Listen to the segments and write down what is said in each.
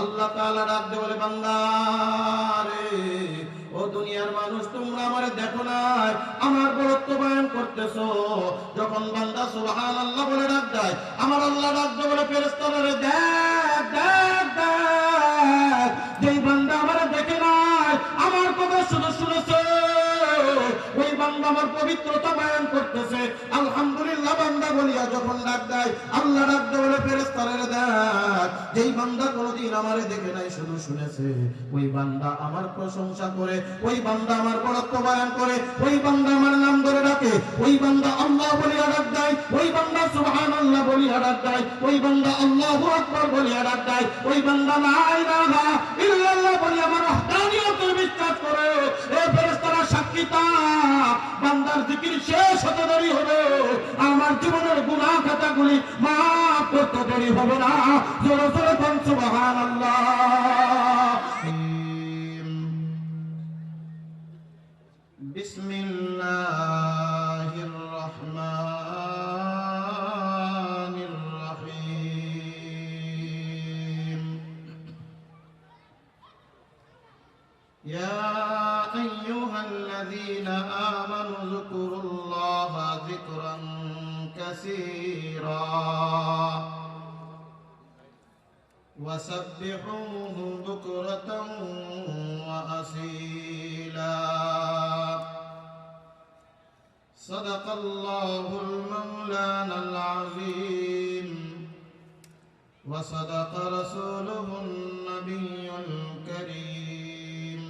আল্লাহ তাআলা ডাক দিয়ে বলে, বান্দা রে, ও দুনিয়ার মানুষ, তোমরা আমারে দেখো না, আমার বড়ত্ব বয়ান করতেছো। যখন বান্দা সুবহানাল্লাহ বলে ডাক দেয়, আমার আল্লাহ ডাক দিয়ে বলে, ফেরেশতারা রে, দেখ দেখ দেখ, যেই বান্দা আমারে দেখে নাই, আমার কথা শুধু শুনেছে, ওই বান্দা আমার পবিত্রতা বয়ান করতেছে। আলহামদুলিল্লাহ বান্দা বলিয়া যখন ডাক দেয়, আল্লাহ ডাক দিয়ে বলে, ফেরেশতারা রে, দেখ, যেই বান্দা কোনদিন আমারে দেখে নাই, শুধু শুনেছে, ওই বান্দা আমার প্রশংসা করে, ওই বান্দা আমার বড়ত্ব বয়ান করে, ওই বান্দা আমার নাম ধরে ডাকে, ওই বান্দা আল্লাহ বলিয়া ডাক দেয়, ওই বান্দা সুবহানাল্লাহ বলিয়া ডাক দেয়, ওই বান্দা আল্লাহু আকবার বলিয়া ডাক দেয়, ওই বান্দা লা ইলাহা ইল্লাল্লাহ বলিয়া আমার ওহদানিয়তে বিশ্বাস করে। এ ফেরেশতারা সাক্ষী তা, বান্দার জিকির শেষ হতে দেরি হবে, আমার জীবনের গুনাহ খাতাগুলি মাফ করতে দেরি হবে না। জোরে জোরে বল সুবহানাল্লাহ। বিসমিল্লাহির রহমানির রহিম। ইয়া আইয়ুহাল্লাযীনা আমানু যকুরুল্লাহা যিকরান কাসীরা وسبحوه بكرة وأصيلا صدق الله المولانا العظيم وصدق رسوله النبي الكريم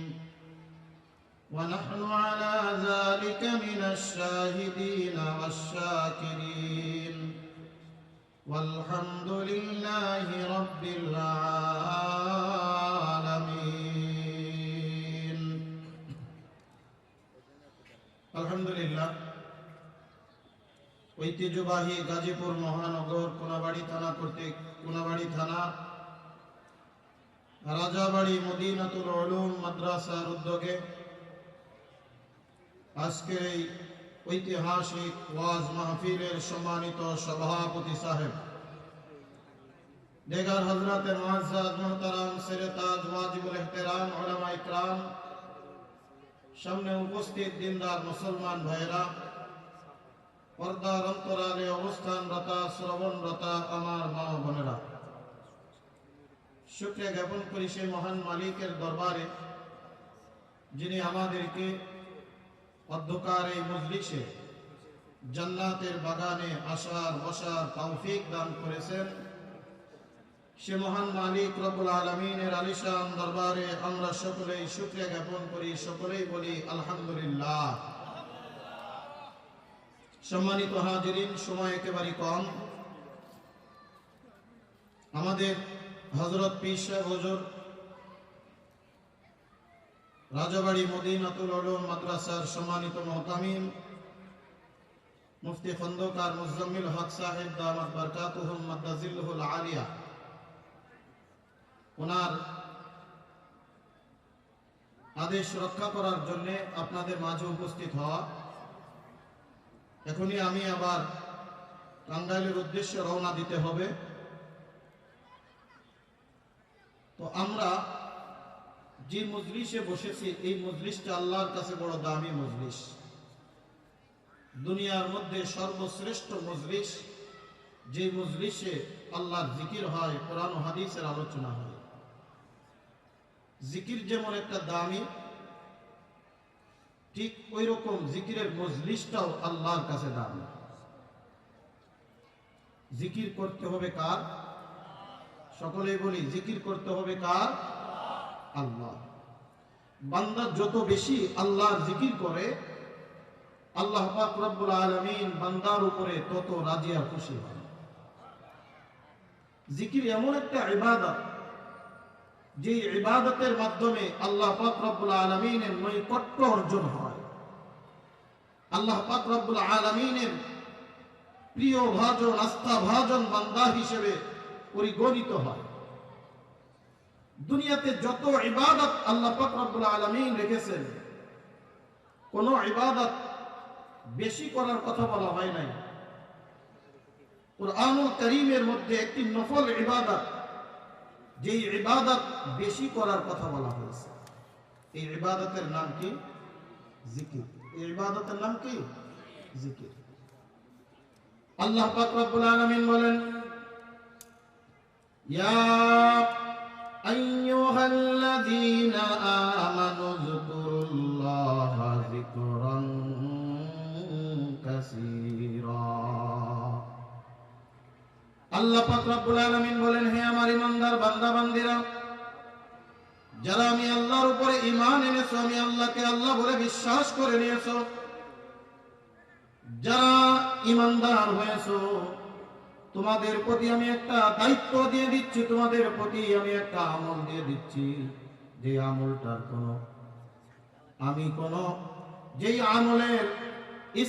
ونحن على ذلك من الشاهدين والشاكرين والحمد لله رب العالمين। আলহামদুলিল্লাহ, ঐতিহ্যবাহী গাজীপুর মহানগর কোনাবাড়ি থানা কর্তৃক কোনাবাড়ি থানা রাজাবাড়ি মদিনাতুল উলুম মাদ্রাসার উদ্যোগে আজকের এই ঐতিহাসিক ওয়াজ মাহফিলের সম্মানিত সভাপতি সাহেব দেগার হযরতে মুআজ্জাজ মুহতারাম সিরতাজ ওয়াজিবুল ইহতিরাম উলামা ইকরাম, সামনে উপস্থিত দিনদার মুসলমান ভাইরা, পর্দার অন্তরালে অবস্থানরত শ্রবণরত আমার মা বোনেরা, শুকরিয়া জ্ঞাপন করি সেই মহান মালিকের দরবারে যিনি আমাদেরকে অধ্যকার এই মজলিসে জান্নাতের বাগানে আসার বসার তৌফিক দান করেছেন। সে মহান মালিক রব্বুল আলামিনের আলিশান দরবারে আমরা সকলেই শুকরিয়া জ্ঞাপন করি, সকলেই বলি আলহামদুলিল্লাহ। সম্মানিত হাজিরিন, সময় একেবারে কম। আমাদের হযরত পীর সাহেব হুজুর রাজাবাড়ি মদিনাতুল উলুম মাদ্রাসার সম্মানিত মুহতামিম মুফতি খন্দকার মুজাম্মিল হক সাহেব দামাত বারকাতুহুম মাদ্দাজিল্লুহুল আলিয়া, ওনার আদেশ রক্ষা করার জন্য আপনাদের মাঝে উপস্থিত হওয়া। এখনই আমি আবার টাঙ্গাইলের উদ্দেশ্যে রওনা দিতে হবে। তো আমরা যে মজলিসে বসেছি, এই মজলিসটা আল্লাহর কাছে বড় দামি মজলিস, দুনিয়ার মধ্যে সর্বশ্রেষ্ঠ মজলিস, যে মজলিসে আল্লাহর জিকির হয়, কোরআন ও হাদিসের আলোচনা হয়। জিকির যেমন একটা দামি, ঠিক ওই রকম জিকিরের মজলিসটাও আল্লাহর কাছে দামি। জিকির করতে হবে কার? সকলেই বলি, জিকির করতে হবে কার? আল্লাহ। বান্দা যত বেশি আল্লাহর জিকির করে, আল্লাহ পাক রব্বুল আলামিন বান্দার উপরে তত রাজি আর খুশি হয়। জিকির এমন একটা ইবাদত, যে ইবাদতের মাধ্যমে আল্লাহ পাক রব্বুল আলামিনের নৈকট্য অর্জন হয়, আল্লাহ পাক রব্বুল আলামিনের প্রিয় ভাজন, আস্থা ভাজন বান্দা হিসেবে পরিগণিত হয়। দুনিয়াতে যত ইবাদত আল্লাহ পাক রব্বুল আলামিন রেখেছেন, কোন ইবাদত বেশি করার কথা বলা হয় নাই। কুরআনুল কারীমের মধ্যে একটি নফল ইবাদত, যে ইবাদত বেশি করার কথা বলা হয়েছে। এই ইবাদতের নাম কি? জিকির। এই ইবাদতের নাম কি? জিকির। আল্লাহ পাক রব্বুল আলামিন বলেন, ইয়া আইয়ুহাল্লাযীনা আমানু যকুরুল্লাহা যিকরান কাসীরা। আল্লাহ পাক রব্বুল আলামিন বলেন, হে আমার ঈমানদার বান্দা বান্দীরা, যারা আমি আল্লাহর উপরে ঈমান এনেছো, আমি আল্লাহকে আল্লাহ বলে বিশ্বাস করে নিয়েছো, যারা ঈমানদার হয়েছো, তোমাদের প্রতি আমি একটা দায়িত্ব দিয়ে দিচ্ছি, তোমাদের প্রতি আমি একটা আমল দিয়ে দিচ্ছি, যে আমলটার যেই আমলের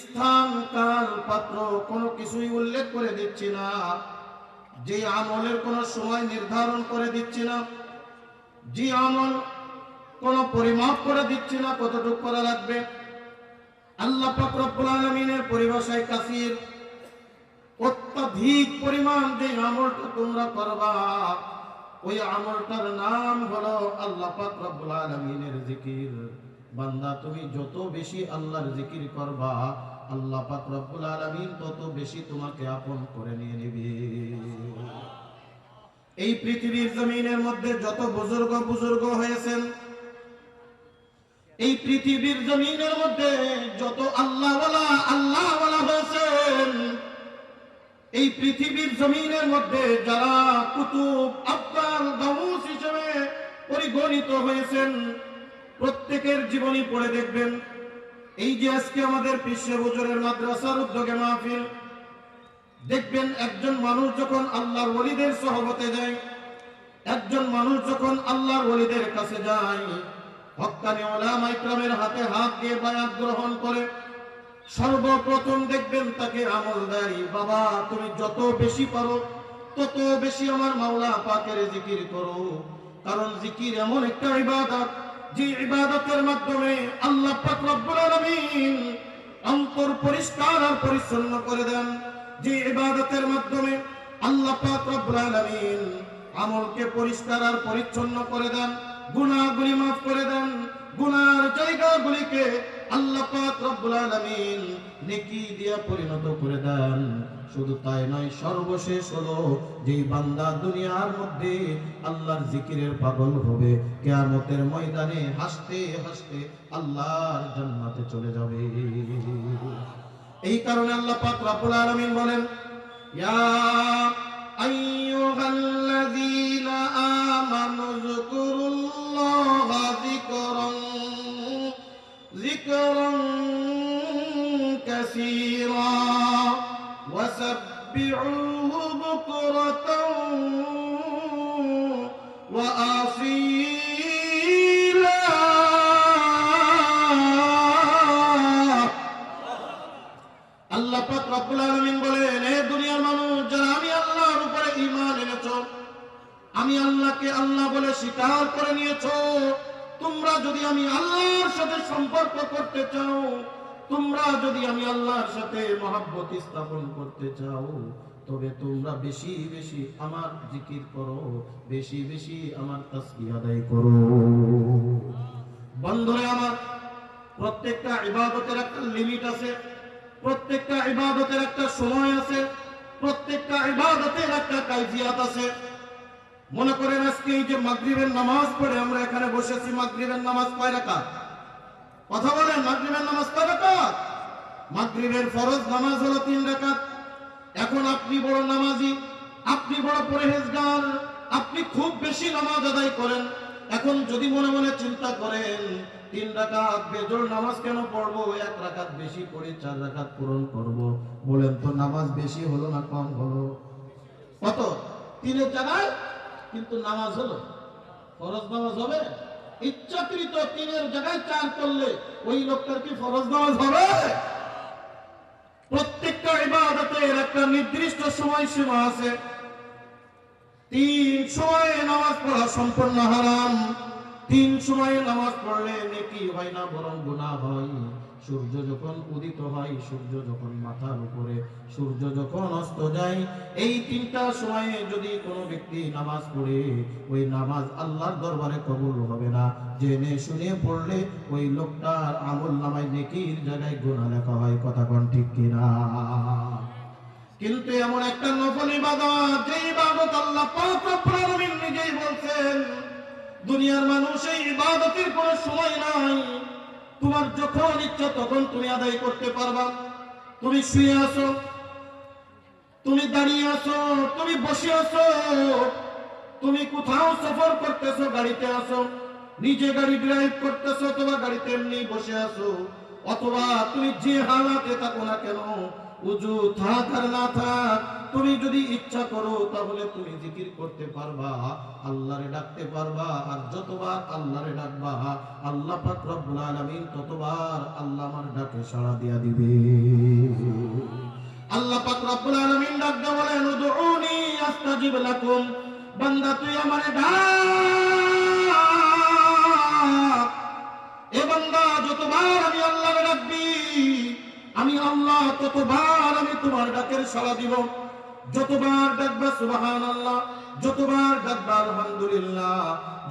স্থান কাল পাত্র কোনো কিছুই উল্লেখ করে দিচ্ছি না, যে আমলের কোনো সময় নির্ধারণ করে দিচ্ছি না, যে আমল কোনো পরিমাপ করে দিচ্ছি না কতটুকু করা লাগবে। আল্লাহ পাক রব্বুল আলামিনের পরিভাষায় কাসীর, অত্যধিক পরিমাণ যে আমলটা তোমরা করবা, ওই আমলটার নাম হলো আল্লাহ পাক রব্বুল আলামিনের জিকির। বান্দা, তুমি যত বেশি আল্লাহর জিকির করবা, আল্লাহ পাক রব্বুল আলামিন তত বেশি তোমাকে আপন করে নিয়ে নেবে। এই পৃথিবীর জমিনের মধ্যে যত বুজুর্গ হয়েছেন, এই পৃথিবীর জমিনের মধ্যে যত আল্লাহওয়ালা হয়েছেন, এই পৃথিবীর জমিনের মধ্যে যারা কুতুব আফদাল গাউস হিসেবে পরিগণিত হয়েছেন, প্রত্যেকের জীবনী পড়ে দেখবেন। এই যে আজকে আমাদের পিসে হুজুরের মাদ্রাসার উদ্যোগে মাহফিল, দেখবেন একজন মানুষ যখন আল্লাহর ওলিদের সহবতে যায়, একজন মানুষ যখন আল্লাহর ওলিদের কাছে যায়, হক্কানি উলামা ইকরামের হাতে হাত দিয়ে বায়াত গ্রহণ করে, সর্বপ্রথম দেখবেন তাকে আমল দেয়, বাবা তুমি যত বেশি পারো তত বেশি আমার মাওলা পাকের জিকির করো। কারণ জিকির এমন একটা ইবাদত, যে ইবাদতের মাধ্যমে আল্লাহ পাক রব্বুল আলামিন অন্তর পরিষ্কার আর পরিচ্ছন্ন করে দেন, যে ইবাদতের মাধ্যমে আল্লাহ পাক রব্বুল আলামিন আমলকে পরিষ্কার আর পরিচ্ছন্ন করে দেন, গুনাহগুলি মাফ করে দেন, গুনার জায়গাগুলিকে আল্লাহ পাক রব্বুল আলামিন নেকি দিয়ে পরিণত করে দেন। শুধু তাই নয়, সর্বশেষ হলো যেই বান্দা দুনিয়ার মধ্যে আল্লাহর জিকিরের পাগল হবে, কিয়ামতের ময়দানে হাসতে হাসতে আল্লাহর জান্নাতে চলে যাবে। এই কারণে আল্লাহ পাক রব্বুল আলামিন বলেন, ইয়া আইয়ুহাল্লাযীনা আমানু যকুরুল্লাহা যিকরান কাসীরা ওয়াসাব্বিহুহু বুকরাতাও ওয়া আসীলা। আল্লাহ পাক রব্বুল আলামিন বলেন, হে দুনিয়ার মানুষ, যারা আমি আল্লাহর উপরে ঈমান এনেছো, আমি আল্লাহকে আল্লাহ বলে স্বীকার করে নিয়েছো, তোমরা যদি আমি আল্লাহর সাথে সম্পর্ক করতে চাও, তোমরা যদি আমি আল্লাহর সাথে মহব্বত স্থাপন করতে চাও, তবে তোমরা বেশি বেশি আমার জিকির করো, বেশি বেশি আমার তাসবিহ আদায় করো। বন্ধুরে আমার, প্রত্যেকটা ইবাদতের একটা লিমিট আছে, প্রত্যেকটা ইবাদতের একটা সময় আছে, প্রত্যেকটা ইবাদতের একটা কাইফিয়াত আছে। মনে করেন আজকে এই যে মাগরিবের নামাজ পড়ে আমরা এখানে বসেছি, মাগরিবের নামাজ কয় রাকাত? কথা বলেন, মাগরিবের নামাজ কয় রাকাত? মাগরিবের ফরজ নামাজ হলো 3 রাকাত। এখন আপনি বড় নামাজি, আপনি বড় পরহেজগার, আপনি খুব বেশি নামাজ আদায় করেন। এখন যদি মনে মনে চিন্তা করেন 3 রাকাত বেজোড় নামাজ কেন পড়বো, 1 রাকাত বেশি পড়ে 4 রাকাত পূরণ করব, বলেন তো নামাজ বেশি হলো না কম হলো? কত? 3-এর জায়গায় কিন্তু নামাজ হলো, ফরজ নামাজ হবে? ইচ্ছাকৃত 3-এর জায়গায় 4 করলে ওই লোকটার কি ফরজ নামাজ হবে? প্রত্যেকটা ইবাদতের একটা নির্দিষ্ট সময়সীমা আছে। 3 সময়ে নামাজ পড়া সম্পূর্ণ হারাম। তিন সময়ে নামাজ পড়লে নেকি হয় না, বরং গুনাহ হয়। সূর্য যখন উদিত হয়, সূর্য যখন মাথার উপরে, সূর্য যখন অস্ত যায়, এই তিনটা সময়ে যদি কোনো ব্যক্তি নামাজ পড়ে, ওই নামাজ আল্লাহর দরবারে কবুল হবে না। জেনে শুনে পড়লে ওই লোকটার আমল নামায় নেকির জায়গায় গুনাহ লেখা হয়। কথা কোন ঠিক কিনা? কিন্তু এমন একটা নফল ইবাদত, যে ইবাদত আল্লাহ পাক রব্বুল আলামিন নিজেই বলছেন, দুনিয়ার মানুষ এই ইবাদতের কোনো সময় নাই, তোমার যখন ইচ্ছা তখন তুমি আদায় করতে পারবা। তুমি শুয়ে আছো, তুমি দাঁড়িয়ে আছো, তুমি বসে আছো, তুমি কোথাও সফর করতেছো, গাড়িতে আছো, নিজে গাড়ি ড্রাইভ করতেছো, অথবা গাড়িতে এমনি বসে আছো, অথবা তুমি যে হালাতে থাকো না কেন, উজু থাক আর না থাক, তুমি যদি ইচ্ছা করো তাহলে তুমি জিকির করতে পারবা, আল্লাহরে ডাকতে পারবা। আর যতবার আল্লাহরে ডাকবা, আল্লাহ পাক রব্বুল আলামিন ততবার আল্লাহ আমার ডাকে সাড়া দিয়া দিবে। আল্লাহ পাক রব্বুল আলামিন ডাক দিয়ে বলেন, উদউনি আস্তাজিব লাকুম, বান্দা তুই আমারে ডাক। এ বান্দা, যতবার আমি আল্লাহরে ডাকবি, আমি আল্লাহ ততবার আমি তোমার ডাকের সাড়া দিব। যতবার ডাকবা সুবহানাল্লাহ, যতবার ডাকবা আলহামদুলিল্লাহ,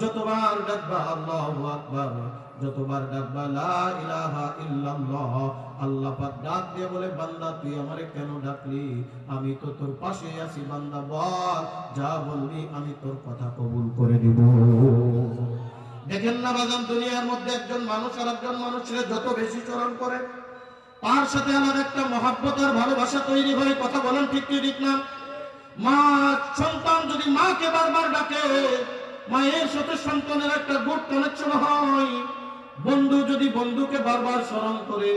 যতবার ডাকবা আল্লাহু আকবার, যতবার ডাকবা লা ইলাহা ইল্লাল্লাহ, আল্লাহ পাক ডাক দিয়ে বলে, বান্দা তুই আমারে কেন ডাকলি? আমি তো তোর পাশে আছি, বান্দা বল, যা বলবি আমি তোর কথা কবুল করে নিব। দেখেন না বাজান, দুনিয়ার মধ্যে একজন মানুষ আর একজন মানুষের যত বেশি চরণ করে, তার সাথে আলাদা একটা মহাব্বত আর ভালোবাসা তৈরি হয়। কথা বলেন ঠিক কি ঠিক না? মা সন্তান যদি মাকে বারবার ডাকে, মায়ের সাথে সন্তানের একটা গুড কানেকশন হয়। বন্ধু যদি বন্ধুকে বারবার স্মরণ করে,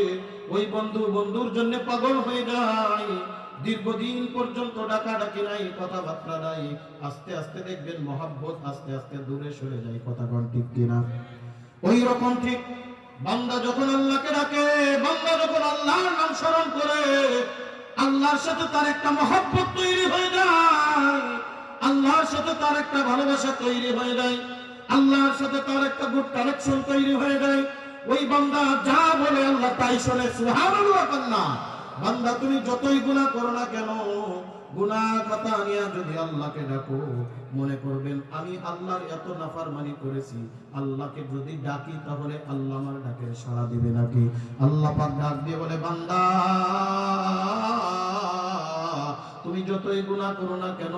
ওই বন্ধু বন্ধুর জন্য পাগল হয়ে যায়। দীর্ঘদিন পর্যন্ত ডাকাডাকি নাই, কথাবার্তা নাই, আস্তে আস্তে দেখবেন মহাব্বত আস্তে আস্তে দূরে সরে যায়। কথা কোন ঠিক কিনা? ওই রকম ঠিক বান্দা যখন আল্লাহকে ডাকে, বান্দা যখন আল্লাহর নাম স্মরণ করে, আল্লাহর সাথে তার একটা মহব্বত তৈরি হয়ে যায়, আল্লাহর সাথে তার একটা ভালোবাসা তৈরি হয়ে যায়, আল্লাহর সাথে তার একটা গুড কানেকশন তৈরি হয়ে যায়। ওই বান্দা যা বলে আল্লাহ তাই শোনে। সুবহানাল্লাহ। আল্লাহ বান্দা তুমি যতই গুনাহ করো না কেন, গুনাহ খাতা নিয়ে যদি আল্লাহকে ডাকো, মনে করবেন আমি আল্লাহর এত নাফরমানি করেছি, আল্লাহকে যদি ডাকি তাহলে আল্লাহ আমার ডাকে সাড়া দিবে নাকি? আল্লাহ পাক ডাক দিয়ে বলে, বান্দা তুমি যতই গুনাহ করো না কেন,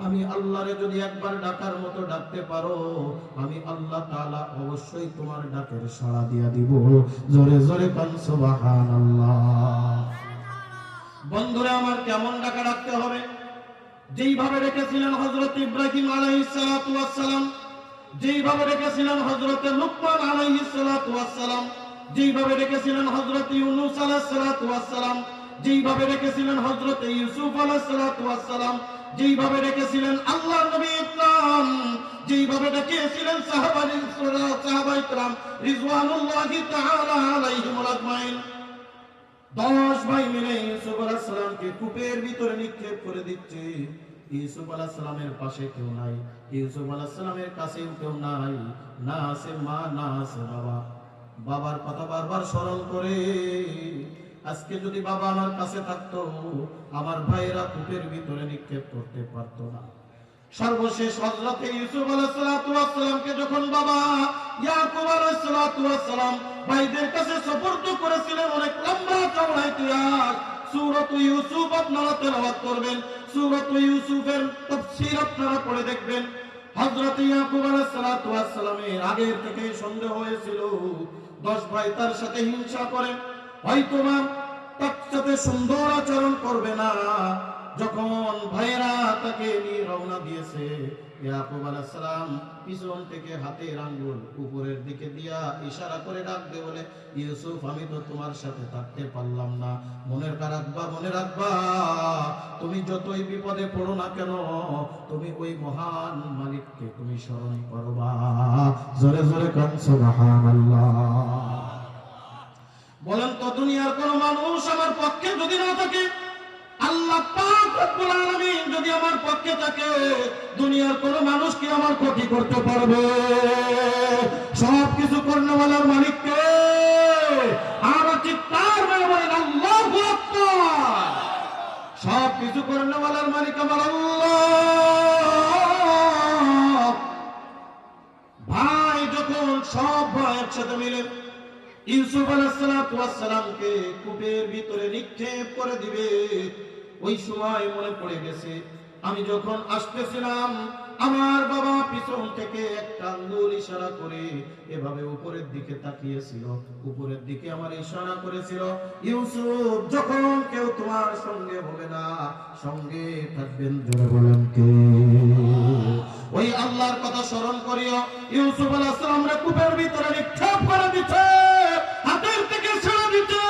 আমি আল্লাহরে যদি একবার ডাকার মতো ডাকতে পারো, আমি আল্লাহ তাআলা অবশ্যই তোমার ডাকের সাড়া দিয়া দিব। জোরে জোরে কান সুবহানাল্লাহ। বন্ধুরা আমার, কেমন ডাকা ডাকতে হবে? যেইভাবে রেখেছিলেন হযরত ইব্রাহিম আলাইহিস সালাতু ওয়াস সালাম, যেইভাবে রেখেছিলেন হযরত লুকমান আলাইহিস সালাতু ওয়াস সালাম, যেইভাবে রেখেছিলেন হযরত ইউনূস আলাইহিস সালাতু ওয়াস সালাম, যেইভাবে রেখেছিলেন হযরত ইউসুফ আলাইহিস সালাতু ওয়াস সালাম, যেইভাবে রেখেছিলেন আল্লাহর নবী ইকরাম, যেইভাবে রেখেছিলেন সাহাবায়ে ইকরাম রিজওয়ানুল্লাহি তাআলা আলাইহিম আজমাইন। 10 ভাই মিলে ইউসুফ আলাইহিস সালামকে কূপের ভিতরে নিক্ষেপ করে দিচ্ছে। ইউসুফ আলাইহিস সালামের পাশে কেউ নাই, ইউসুফ আলাইহিস সালামের কাছেও কেউ নাই, না আছে মা, না আছে বাবা। বাবার কথা বারবার স্মরণ করে, আজকে যদি বাবা আমার কাছে থাকতো, আমার ভাইরা কূপের ভিতরে নিক্ষেপ করতে পারতো না। সর্বশেষ হযরত ইউসুফ আলাইহিস সালামকে যখন বাবা ইয়াকুব আলাইহিস সালাম ভাইদের কাছে সুপর্দ করেছিলেন, অনেক লম্বা চওড়া ইতিহাস, সূরাত ইউসুফ আপনারা তেলাওয়াত করবেন, সূরাত ইউসুফের তাফসীর আপনারা পড়ে দেখবেন। হযরত ইয়াকুব আলাইহিস সালামের আগের থেকে সন্দেহ হয়েছিল 10 ভাই তার সাথে হিংসা করে, হয়তো তার সাথে সুন্দর আচরণ করবে না। যখন ভাইরা তাকে নিয়ে রওনা দিয়েছে, ইয়াকুব আলাইহিস সালাম পিছন থেকে হাতের আঙ্গুল উপরের দিকে দিয়া ইশারা করে ডাক দিয়ে বলে, ইউসুফ আমি তো তোমার সাথে থাকতে পারলাম না, মনে রাখবা, মনে রাখবা, তুমি যতই বিপদে পড়ো না কেন, তুমি ওই মহান মালিককে তুমি স্মরণ করবা। জোরে জোরে কান সুবহানাল্লাহ। বলেন তো, দুনিয়ার কোন মানুষ আমার পক্ষে যদি না থাকে, আল্লাহ পাক রব্বুল আলামিন যদি আমার পক্ষে থাকে, দুনিয়ার কোন মানুষ কি আমার ক্ষতি করতে পারবে? সব ভাই একসাথে মিলে ইউসুফ আলাইহিস সালামকে কূপের ভিতরে নিক্ষেপ করে দিবে, ওই সময় মনে পড়ে গেছে আমি যখন আসতেছিলাম আমার বাবা পিছন থেকে একটা আঙ্গুল ইশারা করে এভাবে উপরের দিকে তাকিয়েছিল, উপরের দিকে আমার ইশারা করেছিল, ইউসুফ যখন কেউ তোমার সঙ্গে হবে না সঙ্গে থাকবেন, জোরে বলেন কে? ওই আল্লাহর কথা স্মরণ করিও। ইউসুফ আলাইহিস সালামকে কূপের ভিতরে নিক্ষেপ করে দিচ্ছে, হাতের থেকে ছেড়ে দিচ্ছে,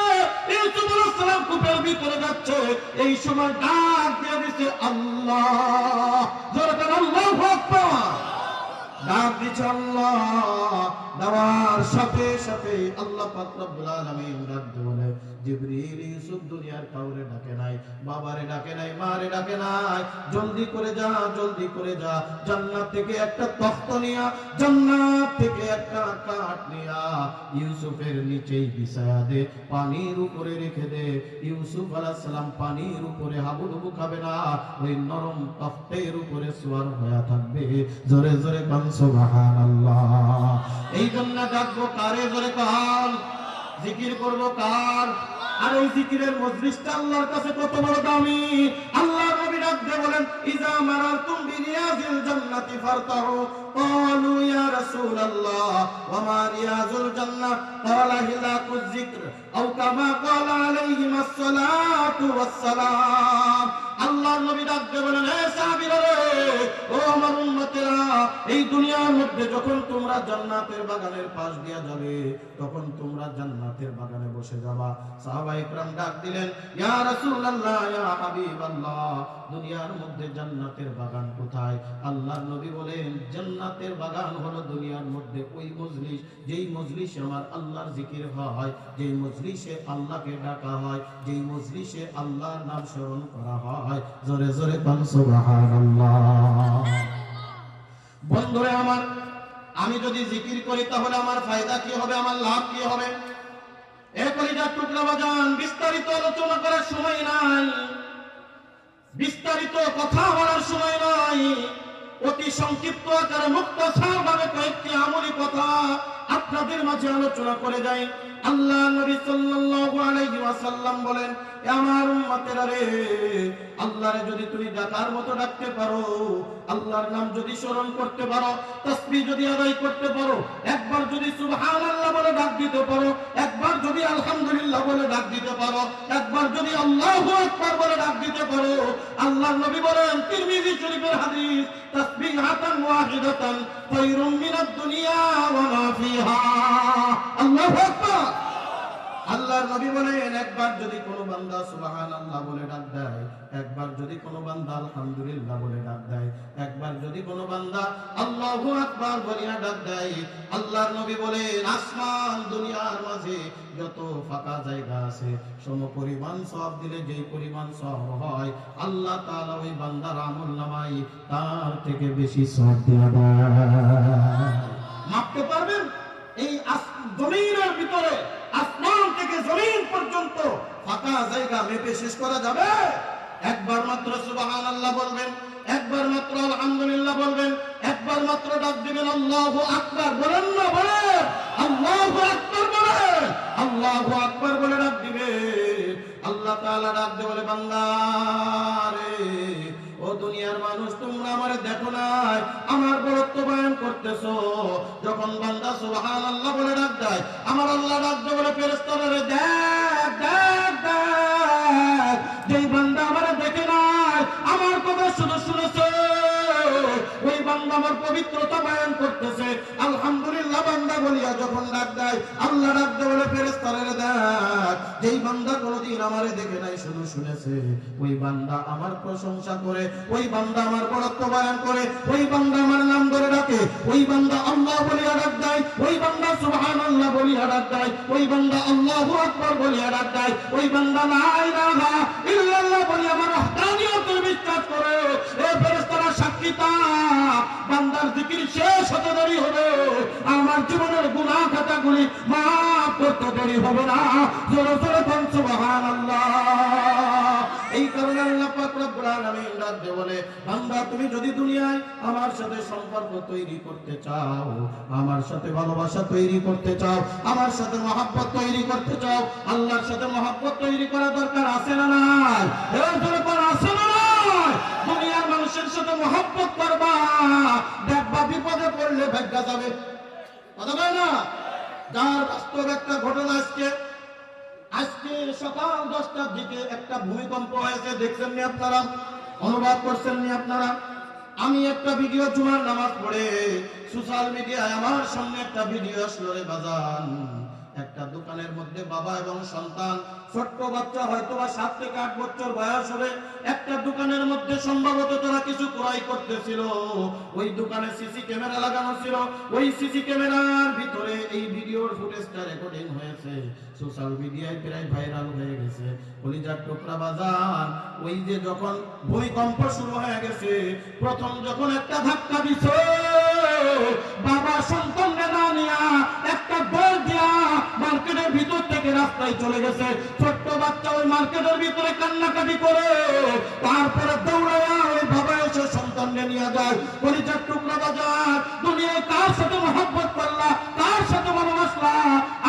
ইউসুফ আলাইহিস সালাম কূপের ভিতরে যাচ্ছে, এই সময় ডাক দিয়ে দিচ্ছে আল্লাহ, জোরে বলেন আল্লাহু আকবার। ডাক দিচ্ছে আল্লাহ, দেওয়ার সাথে সাথে আল্লাহ পাক রব্বুল আলামিন ডাক দিয়ে বলে, জিবরিল ইউসুফ দুনিয়ার কাউরে ডাকে নাই, বাবারে ডাকে নাই, মারে ডাকে নাই, জলদি করে যা, জলদি করে যা, জান্নাত থেকে একটা তখ্ত নিয়া, জান্নাত থেকে একটা কাঠ নিয়া ইউসুফের নিচেই বিছায়া দে, পানির উপরে রেখে দে। ইউসুফ আলাইহিস সালাম পানির উপরে হাবুডুবু খাবে না, ওই নরম তখ্তের উপরে সুওয়ার হয়ে থাকবে। জোরে জোরে কান সুবহানাল্লাহ। এই জন্য ডাকবো কারে? জোরে কান। জিকির করবো কার? আর এই জিকিরের মজলিসটা আল্লাহর কাছে কত বড় দামি। আল্লাহ নবী ডাক দিয়ে বলেন, ইজা মারাতুম বিরিয়াজিল জান্নাতি ফারতাহু, ক্বালু ইয়া রাসূলুল্লাহ ওয়া মা রিয়াজুল জান্নাহ, ক্বালা হিলাকুজ যিকর আও কামা ক্বালা আলাইহিমাস সালাতু ওয়াস সালাম। আল্লাহ নবী ডাক দিয়ে বলেন, হে সাহাবীরা রে, ও আমার উম্মতেরা, এই দুনিয়ার মধ্যে যখন তোমরা জান্নাতের বাগানের পাশ দিয়ে যাবে তখন তোমরা জান্নাতের বাগানে বসে যাবা। সাহাবায়ে কেরাম ডাক দিলেন, ইয়া রাসূলুল্লাহ, ইয়া হাবিবাল্লাহ, দুনিয়ার মধ্যে জান্নাতের বাগান কোথায়? আল্লাহর নবী বলেন, জান্নাতের বাগান হলো দুনিয়ার মধ্যে ওই মজলিস, যেই মজলিসে আমার আল্লাহর জিকির হয়, যেই মজলিসে আল্লাহকে ডাকা হয়, যেই মজলিসে আল্লাহর নাম স্মরণ করা হয়। জোরে জোরে বল সুবহানাল্লাহ। বন্ধুরে আমার, আমি যদি জিকির করি তাহলে আমার ফায়দা কি হবে, আমার লাভ কি হবে? এ কলিজার টুকরা বাজান, বিস্তারিত আলোচনা করার সময় নাই, বিস্তারিত কথা বলার সময় নাই, অতি সংক্ষিপ্ত আকারে মুক্তসার ভাবে কয়েকটি আমলি কথা আপনাদের মাঝে আলোচনা করে যাই। আল্লাহ নবী সাল্লাল্লাহু আলাইহি ওয়াসাল্লাম বলেন, আমার উম্মতেরা রে, আল্লাহরে যদি তুমি ডাকার মতো ডাকতে পারো, আল্লাহর নাম যদি স্মরণ করতে পারো, তাসবিহ যদি আদায় করতে পারো, একবার যদি সুবহানাল্লাহ বলে ডাক দিতে পারো, একবার যদি আলহামদুলিল্লাহ বলে ডাক দিতে পারো, একবার যদি আল্লাহু আকবার বলে ডাক দিতে পারো, আল্লাহর নবী বলেন, তিরমিজি শরীফের হাদিস, তাসবিহাতান ওয়াহিদাতান খায়রুম মিনাদ দুনিয়া ওয়া মা ফিহা। আল্লাহু আকবার। আল্লাহর নবী বলেন, একবার যদি কোনো বান্দা সুবহানাল্লাহ বলে ডাক দেয়, একবার যদি কোনো বান্দা আলহামদুলিল্লাহ বলে ডাক দেয়, একবার যদি কোনো বান্দা আল্লাহু আকবার বলে ডাক দেয়, আল্লাহর নবী বলেন, আসমান দুনিয়ার মাঝে যত ফাঁকা জায়গা আছে সমপরিমাণ সওয়াব দিলে যেই পরিমাণ সওয়াব হয়, আল্লাহ তাআলা ওই বান্দার আমলনামায় তার থেকে বেশি সওয়াব দিয়ে দেয়। মাপতে পারবেন? এই জমিনের ভিতরে, আসমান থেকে জমিন পর্যন্ত ফাঁকা জায়গা মেপে শেষ করা যাবে? একবার মাত্র সুবহানাল্লাহ বলবেন, একবার মাত্র আলহামদুলিল্লাহ বলবেন, একবার মাত্র ডাক দিবেন আল্লাহু আকবার, বলেন না? বলেন আল্লাহু আকবার, বলেন আল্লাহু আকবার বলে ডাক দিবেন। আল্লাহ তাআলা ডাক দিয়ে বলে, বান্দা রে, ও দুনিয়ার মানুষ, তোমরা আমারে দেখো নাই, আমার বরত্ব বয়ান করতেছো। যখন বান্দা সুবহানাল্লাহ বলে ডাক দেয়, আমার আল্লাহ ডাক দিয়ে বলে, ফেরেশতারা রে, দেখ দেখ দেখ, যেই বান্দা আমারে দেখে নাই, আমার কথা শুনে শুনেছে, ওই বান্দা আমার পবিত্রতা বয়ান করতেছে। আলহামদুলিল্লাহ বান্দা বলিয়া যখন ডাক দেয়, আল্লাহ ডাক দিয়ে বলে, ফেরেশতারা রে, দেখ, যেই বান্দা কোনোদিন আমারে দেখে নাই, শুধু শুনেছে, ওই বান্দা আমার প্রশংসা করে, ওই বান্দা আমার বড়ত্ব বয়ান করে, ওই বান্দা আমার নাম ধরে ডাকে, ওই বান্দা আল্লাহ বলিয়া ডাক দেয়, ওই বান্দা সুবহানাল্লাহ বলিয়া ডাক দেয়, ওই বান্দা আল্লাহু আকবার বলিয়া ডাক দেয়, ওই বান্দা লা ইলাহা ইল্লাল্লাহ বলিয়া আমার ওহদানিয়তের বিশ্বাস করে। এই ফেরেশতারা সাক্ষী, বান্দার জিকির শেষ হতে দেরি হবে, আমার জীবনের গুনাহ খাতাগুলি মাফ করতে দেরি হবে না। জোরে জোরে বলুন সুবহানাল্লাহ। এই কারণে আল্লাহ পাক রব্বুল রব্বুল আলামিন ডাক দিয়ে বলে, বান্দা তুমি যদি দুনিয়ায় আমার সাথে সম্পর্ক তৈরি করতে চাও, আমার সাথে ভালোবাসা তৈরি করতে চাও, আমার সাথে মহব্বত তৈরি করতে চাও, আল্লাহর সাথে মহব্বত তৈরি করা দরকার আছে না নাই? এর দরকার আছে না নাই? দুনিয়ার মানুষের সাথে মহব্বত করবা, দেখবা বিপদে পড়লে ভাগ্যা যাবে। কথা বলে না? যার বাস্তব একটা ঘটনা, আজকে সকাল 10টার দিকে একটা ভূমিকম্প হয়েছে, দেখছেন নি আপনারা? অনুভব করছেন নি আপনারা? আমি একটা ভিডিও জুমার নামাজ পড়ে সোশ্যাল মিডিয়ায় আমার সামনে একটা ভিডিও আসলো রে বাজান। একটা দোকানের মধ্যে বাবা এবং সন্তান, ছোট্ট বাচ্চা হয়তো বা 7 থেকে 8 বছর বয়স হবে, একটা দোকানের মধ্যে সম্ভবত তারা কিছু ক্রয় করতেছিল। ওই দোকানে সিসি ক্যামেরা লাগানো ছিল, ওই সিসি ক্যামেরার ভিতরে এই ভিডিওর ফুটেজটা রেকর্ডিং হয়েছে, সোশ্যাল মিডিয়ায় প্রায় ভাইরাল হয়ে গেছে। কলিজার টুকরা বাজার, ওই যে যখন ভূমিকম্প শুরু হয়ে গেছে, প্রথম যখন একটা ধাক্কা দিছে, বাবা সন্তানকে না নিয়া একটা দৌড় দিয়া মার্কেটের ভিতর থেকে রাস্তায় চলে গেছে। ছোট্ট বাচ্চা ওই মার্কেটের ভিতরে কান্নাকাটি করে, তারপরে দৌড়ায়া ওই বাবা এসে সন্তানকে নিয়ে যায়। কলিজার টুকরা বাজার, দুনিয়ায় কার সাথে মহব্বত করলা, কার সাথে ভালোবাসলা?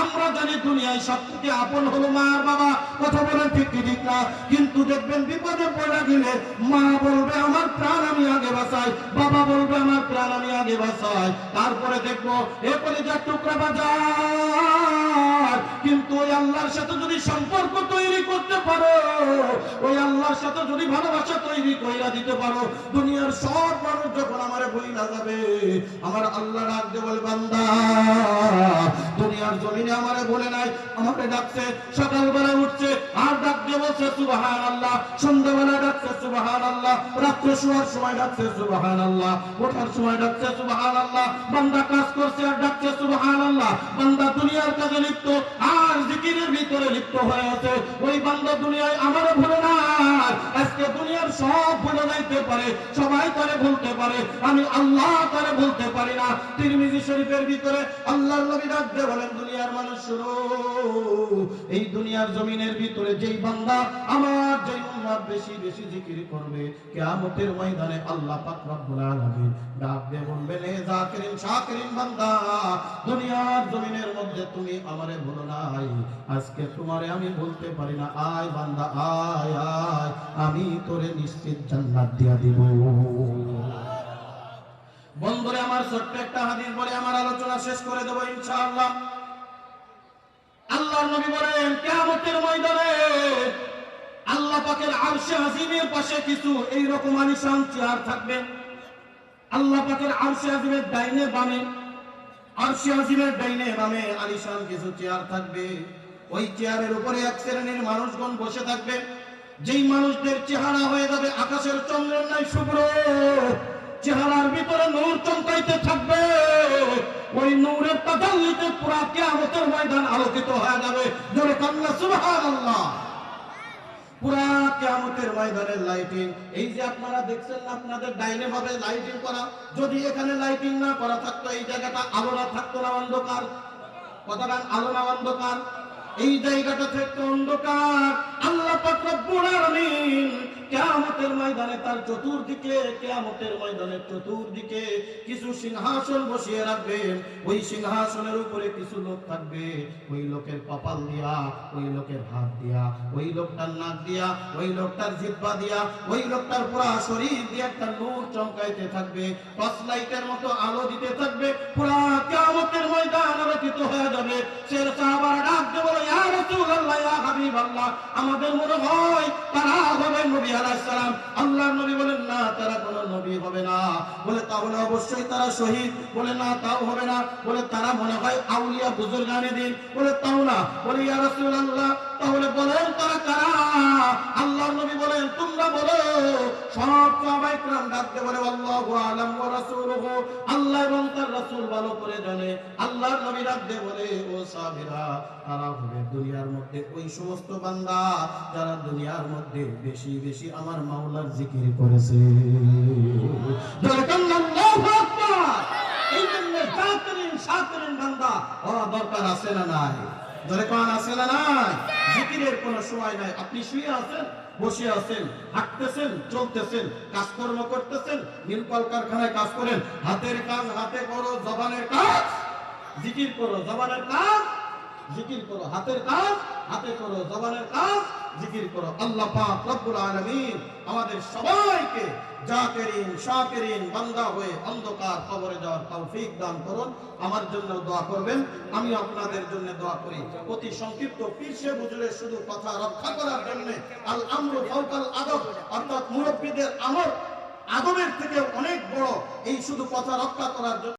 আমরা জানি দুনিয়ায় সবথেকে আপন হলো মা আর বাবা। কথা বলেন ঠিক কি ঠিক না? কিন্তু দেখবেন বিপদে পড়ে গেলে মা বলবে আমার প্রাণ আমি আগে বাঁচাই, বাবা বলবে আমার প্রাণ আমি আগে বাঁচাই। তারপরে দেখবো এ কলিজার টুকরা বাজার, কিন্তু ওই আল্লাহর সাথে যদি সম্পর্ক তৈরি করতে পারো, ওই আল্লাহর সাথে যদি ভালোবাসা তৈরি কইরা দিতে পারো, দুনিয়ার সব মানুষ যখন আমারে ভুইলা যাবে, আমার আল্লাহ ডাক দিয়ে বলে, বান্দা দুনিয়ার জমিনে আমারে বলে নাই, আমাকে ডাকছে। সকালবেলা উঠছে আর ডাক দিয়ে বলছে সুবহানাল্লাহ, সন্ধ্যাবেলা ডাকছে সুবহানাল্লাহ, রাত্রে শোয়ার সময় ডাকছে সুবহানাল্লাহ, ওঠার সময় ডাকছে সুবহানাল্লাহ। বান্দা কাজ করছে আর ডাকছে সুবহানাল্লাহ। বান্দা দুনিয়ার কাজে লিপ্ত আর জিকিরের ভিতরে লিপ্ত হয়ে আছে। ওই বান্দা দুনিয়ায় আমারে ভুলে না, আজকে দুনিয়ার সব ভুলে যাইতে পারে, সবাই তারে ভুলতে পারে, আমি আল্লাহ তারে ভুলতে পারি না। তিরমিজি শরীফের ভিতরে আল্লাহর নবী ডাক দিয়ে বলেন, দুনিয়ার মানুষ শুনো, এই দুনিয়ার জমিনের ভিতরে যেই বান্দা আমার যেই উম্মত বেশি বেশি জিকির করবে, কিয়ামতের ময়দানে আল্লাহ পাক রব্বুল আলামিন ডাক দিয়ে বলবেন, এ জাকিরিন শাকিরিন বান্দা, দুনিয়ার জমিনের মধ্যে তুমি আমারে ভুলো নাই, আজকে তোমারে আমি বলতে পারি না, আয় বান্দা আয় আয়, আমি তোরে নিশ্চিত জান্নাত দিয়া দিব। বন্ধুরে আমার ছোট্ট একটা হাদিস বলে আমার আলোচনা শেষ করে দেব ইনশাআল্লাহ। আল্লাহর নবী বলেন, কিয়ামতের ময়দানে আল্লাহ পাকের আরশে আজিমের পাশে কিছু এই রকম আলিশান চেয়ার থাকবে। আল্লাহ পাকের আরশে আজিমের ডাইনে বামে, আরশে আজিমের ডাইনে বামে আলিশান কিছু চেয়ার থাকবে। ওই চেয়ারের উপরে এক শ্রেণীর মানুষগণ বসে থাকবে, যেই মানুষদের চেহারা হয়ে যাবে আকাশের চন্দ্রের ন্যায় শুভ্র, চেহারার ভিতরে নূর চমকাইতে থাকবে। ওই নূরের তাজাল্লিতে পুরা কিয়ামতের ময়দান আলোকিত হয়ে যাবে। জোরে কান্না সুবহানাল্লাহ। পুরা কিয়ামতের ময়দানের লাইটিং, এই যে আপনারা দেখছেন না, আপনাদের ডাইনে ভাবে লাইটিং করা, যদি এখানে লাইটিং না করা থাকতো, এই জায়গাটা আলো না থাকতো না, অন্ধকার। কথাটা আলো না অন্ধকার, এই জায়গাটা থাকতো অন্ধকার। আল্লাহ পাক রব্বুল আলামিন কিয়ামতের ময়দানে তার চতুর্দিকে, কিয়ামতের ময়দানের চতুর্দিকে কিছু সিংহাসন বসিয়ে রাখবেন। ওই সিংহাসনের উপরে কিছু লোক থাকবে, ওই লোকের কপাল দিয়া, ওই লোকের হাত দিয়া, ওই লোকটার নাক দিয়া, ওই লোকটার জিহ্বা দিয়া, ওই লোকটার পুরা শরীর দিয়ে একটা নূর চমকাইতে থাকবে, টর্চ লাইটের মতো আলো দিতে থাকবে। পুরা কিয়ামতের ময়দান আলোকিত হয়ে যাবে। সে সাহাবারা ডাক দিয়ে বলে, ইয়া রাসূলুল্লাহ, ইয়া হাবিবাল্লাহ, আমাদের মনে হয় তারা হবে নবী আলাইহিস সালাম। আল্লাহর নবী বলেন, না, তারা কোনো নবী হবে না। বলে, তাহলে অবশ্যই তারা শহীদ। বলে, না, তাও হবে না। বলে, তারা মনে হয় আউলিয়া বুজুর্গানে দিন। বলে, তাও না। বলে, ইয়া রাসূলুল্লাহ, তাহলে বলেন তারা কারা? আল্লাহর নবী বলেন, তোমরা বলো। সব সাহাবায়ে কেরাম ডাকতে বলে, আল্লাহু আ'লাম ওয়া রাসূলুহু, আল্লাহ এবং তার রাসূল ভালো করে জানে। আল্লাহর নবী ডাকতে বলে, ও সাহাবীরা, তারা হবে দুনিয়ার মধ্যে ওই সমস্ত বান্দা যারা দুনিয়ার মধ্যে বেশি বেশি আমার মাওলার জিকির করেছে। আল্লাহু আকবার। এই জন্য জাকিরিন শাকিরিন বান্দা হওয়া দরকার আছে না নাই? জোরে কোন আছে না নাই? জিকিরের কোনো সময় নাই। আপনি শুয়ে আছেন, বসে আছেন, হাঁটতেছেন, চলতেছেন, কাজকর্ম করতেছেন, মিল কলকারখানায় কাজ করেন, হাতের কাজ হাতে করো, জবানের কাজ জিকির করো, জবানের কাজ জিকির করো, হাতের কাজ হাতে করো, জবানের কাজ জিকির করো। আল্লাহ পাক রব্বুল আলামিন আমাদের সবাইকে জাকিরিন শাকিরিন বান্দা হয়ে অন্ধকার কবরে যাওয়ার তৌফিক দান করুন। আমার জন্য দোয়া করবেন, আমি আপনাদের জন্য দোয়া করি। অতি সংক্ষিপ্ত পীরসে হুজুরের শুধু কথা রক্ষা করার জন্য আল আমরু ফাওকাল আদব, অর্থাৎ মুরব্বিদের আমর আদবের থেকে অনেক বড়, এই শুধু কথা রক্ষা করার জন্য